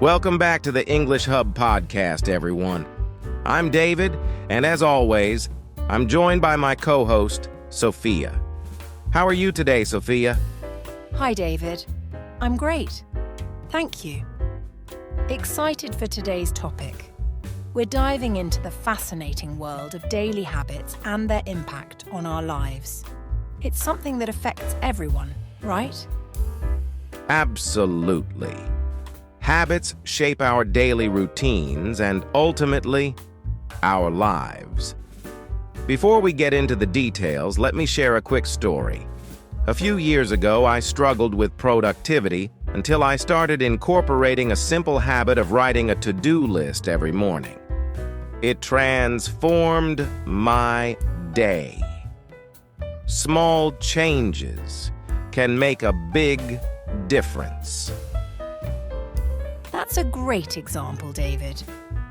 Welcome back to the English Hub podcast, everyone. I'm David, and as always, I'm joined by my co-host, Sophia. How are you today, Sophia? Hi, David. I'm great. Thank you. Excited for today's topic. We're diving into the fascinating world of daily habits and their impact on our lives. It's something that affects everyone, right? Absolutely. Habits shape our daily routines and ultimately, our lives. Before we get into the details, let me share a quick story. A few years ago, I struggled with productivity until I started incorporating a simple habit of writing a to-do list every morning. It transformed my day. Small changes can make a big difference. That's a great example, David.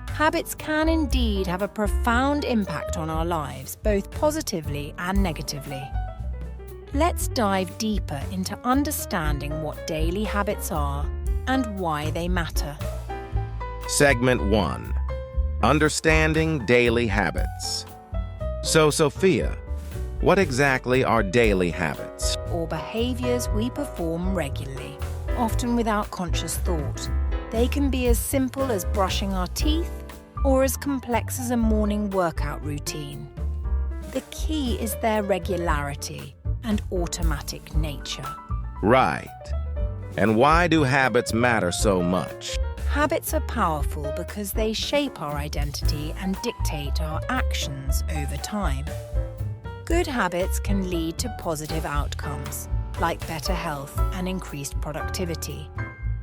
Habits can indeed have a profound impact on our lives, both positively and negatively. Let's dive deeper into understanding what daily habits are and why they matter. Segment 1. Understanding daily habits. So, Sophia, what exactly are daily habits? Or behaviours we perform regularly, often without conscious thought. They can be as simple as brushing our teeth or as complex as a morning workout routine. The key is their regularity and automatic nature. Right. And why do habits matter so much? Habits are powerful because they shape our identity and dictate our actions over time. Good habits can lead to positive outcomes, like better health and increased productivity,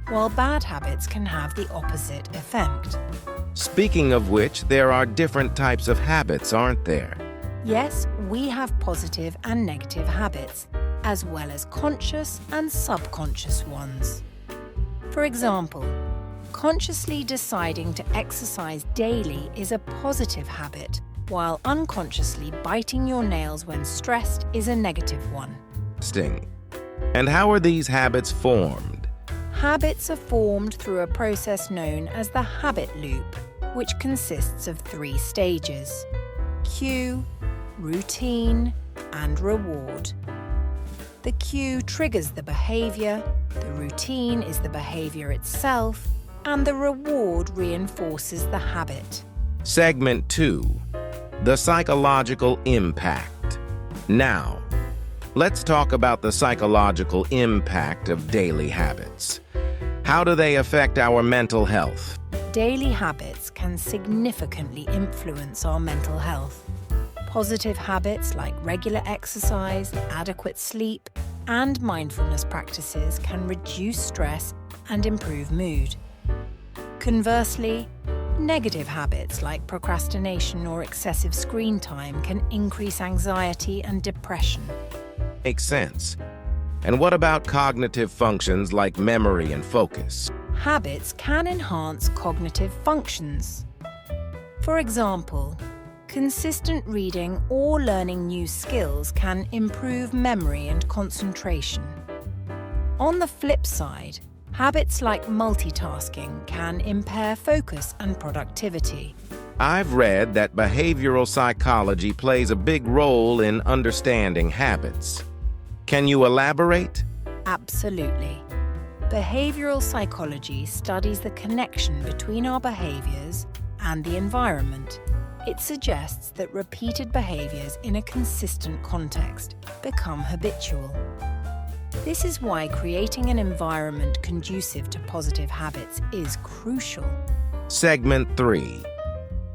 while bad habits can have the opposite effect. Speaking of which, there are different types of habits, aren't there? Yes, we have positive and negative habits, as well as conscious and subconscious ones. For example, consciously deciding to exercise daily is a positive habit, while unconsciously biting your nails when stressed is a negative one. Interesting. And how are these habits formed? Habits are formed through a process known as the habit loop, which consists of 3 stages: cue, routine, and reward. The cue triggers the behavior, the routine is the behavior itself, and the reward reinforces the habit. Segment 2. The psychological impact. Now, let's talk about the psychological impact of daily habits. How do they affect our mental health? Daily habits can significantly influence our mental health. Positive habits like regular exercise, adequate sleep, and mindfulness practices can reduce stress and improve mood. Conversely, negative habits like procrastination or excessive screen time can increase anxiety and depression. Makes sense. And what about cognitive functions like memory and focus? Habits can enhance cognitive functions. For example, consistent reading or learning new skills can improve memory and concentration. On the flip side, habits like multitasking can impair focus and productivity. I've read that behavioral psychology plays a big role in understanding habits. Can you elaborate? Absolutely. Behavioral psychology studies the connection between our behaviors and the environment. It suggests that repeated behaviors in a consistent context become habitual. This is why creating an environment conducive to positive habits is crucial. Segment 3.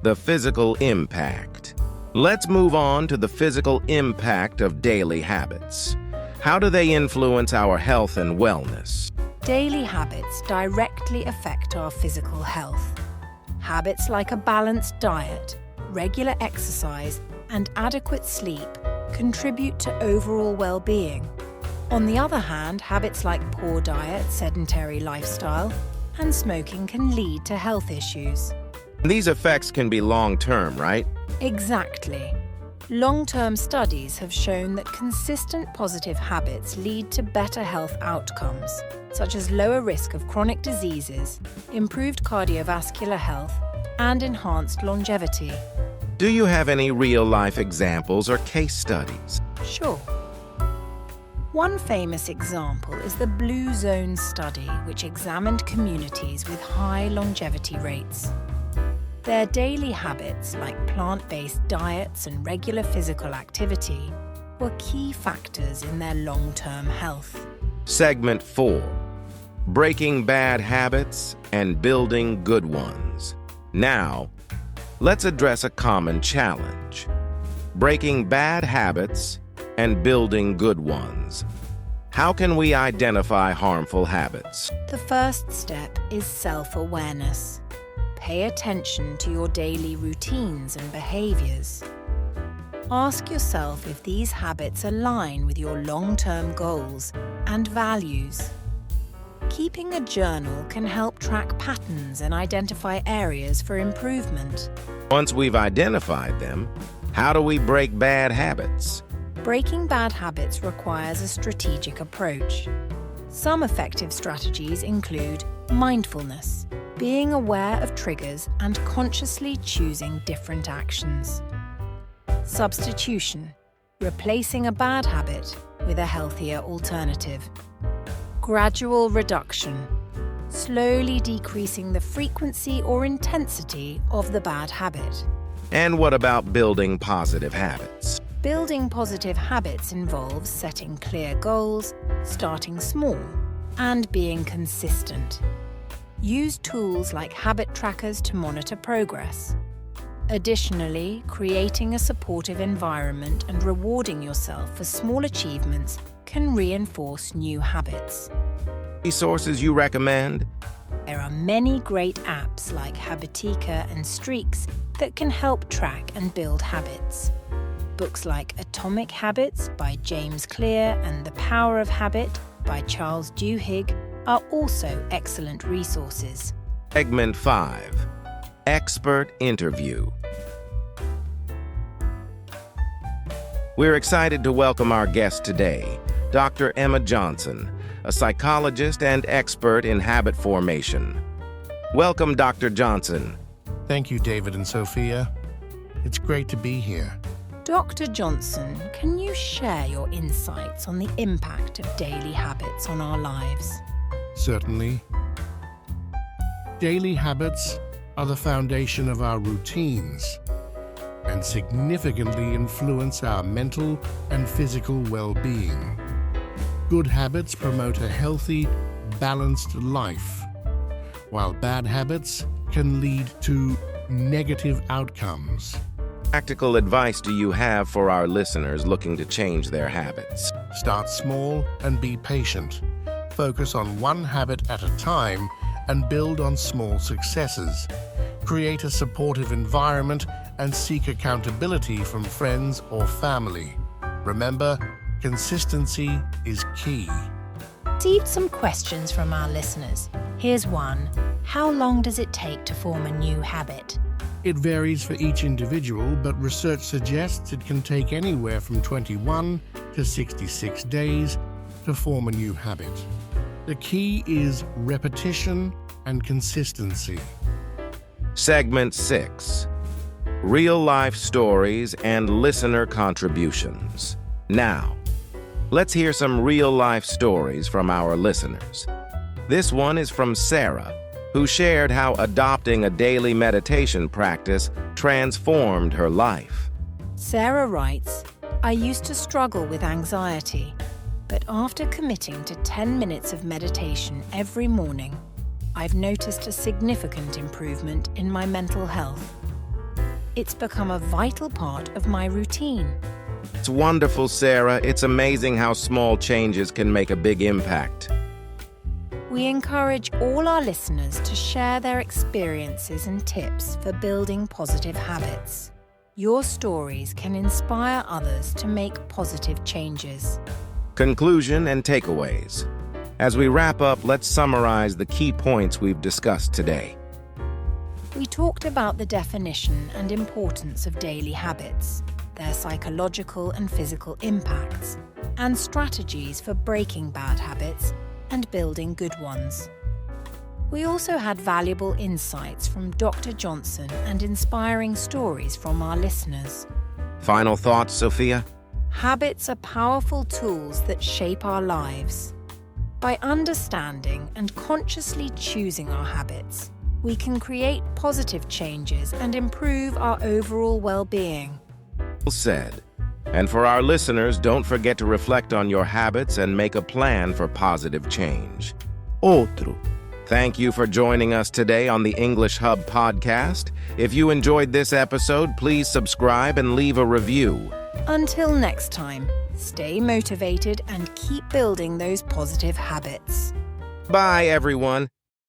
The physical impact. Let's move on to the physical impact of daily habits. How do they influence our health and wellness? Daily habits directly affect our physical health. Habits like a balanced diet, regular exercise, and adequate sleep contribute to overall well-being. On the other hand, habits like poor diet, sedentary lifestyle, and smoking can lead to health issues. These effects can be long-term, right? Exactly. Long-term studies have shown that consistent positive habits lead to better health outcomes, such as lower risk of chronic diseases, improved cardiovascular health, and enhanced longevity. Do you have any real-life examples or case studies? Sure. One famous example is the Blue Zone study, which examined communities with high longevity rates. Their daily habits, like plant-based diets and regular physical activity, were key factors in their long-term health. Segment 4. Breaking bad habits and building good ones. Now, let's address a common challenge: breaking bad habits and building good ones. How can we identify harmful habits? The first step is self-awareness. Pay attention to your daily routines and behaviors. Ask yourself if these habits align with your long-term goals and values. Keeping a journal can help track patterns and identify areas for improvement. Once we've identified them, how do we break bad habits? Breaking bad habits requires a strategic approach. Some effective strategies include mindfulness, being aware of triggers and consciously choosing different actions. Substitution, replacing a bad habit with a healthier alternative. Gradual reduction, slowly decreasing the frequency or intensity of the bad habit. And what about building positive habits? Building positive habits involves setting clear goals, starting small, and being consistent. Use tools like habit trackers to monitor progress. Additionally, creating a supportive environment and rewarding yourself for small achievements can reinforce new habits. Resources you recommend? There are many great apps like Habitica and Streaks that can help track and build habits. Books like Atomic Habits by James Clear and The Power of Habit by Charles Duhigg are also excellent resources. Segment 5. Expert Interview. We're excited to welcome our guest today, Dr. Emma Johnson, a psychologist and expert in habit formation. Welcome, Dr. Johnson. Thank you, David and Sophia. It's great to be here. Dr. Johnson, can you share your insights on the impact of daily habits on our lives? Certainly. Daily habits are the foundation of our routines and significantly influence our mental and physical well-being. Good habits promote a healthy, balanced life, while bad habits can lead to negative outcomes. Practical advice do you have for our listeners looking to change their habits? Start small and be patient. Focus on one habit at a time and build on small successes. Create a supportive environment and seek accountability from friends or family. Remember, consistency is key. Received some questions from our listeners. Here's one. How long does it take to form a new habit? It varies for each individual, but research suggests it can take anywhere from 21 to 66 days to form a new habit. The key is repetition and consistency. Segment 6. Real-life stories and listener contributions. Now, let's hear some real-life stories from our listeners. This one is from Sarah, who shared how adopting a daily meditation practice transformed her life. Sarah writes, I used to struggle with anxiety, but after committing to 10 minutes of meditation every morning, I've noticed a significant improvement in my mental health. It's become a vital part of my routine. It's wonderful, Sarah. It's amazing how small changes can make a big impact. We encourage all our listeners to share their experiences and tips for building positive habits. Your stories can inspire others to make positive changes. Conclusion and takeaways. As we wrap up, let's summarize the key points we've discussed today. We talked about the definition and importance of daily habits. their psychological and physical impacts, and strategies for breaking bad habits and building good ones. We also had valuable insights from Dr. Johnson and inspiring stories from our listeners. Final thoughts, Sophia? Habits are powerful tools that shape our lives. By understanding and consciously choosing our habits, we can create positive changes and improve our overall well-being. Well said. And for our listeners, don't forget to reflect on your habits and make a plan for positive change. Outro. Thank you for joining us today on the English Hub podcast. If you enjoyed this episode, please subscribe and leave a review. Until next time, stay motivated and keep building those positive habits. Bye, everyone.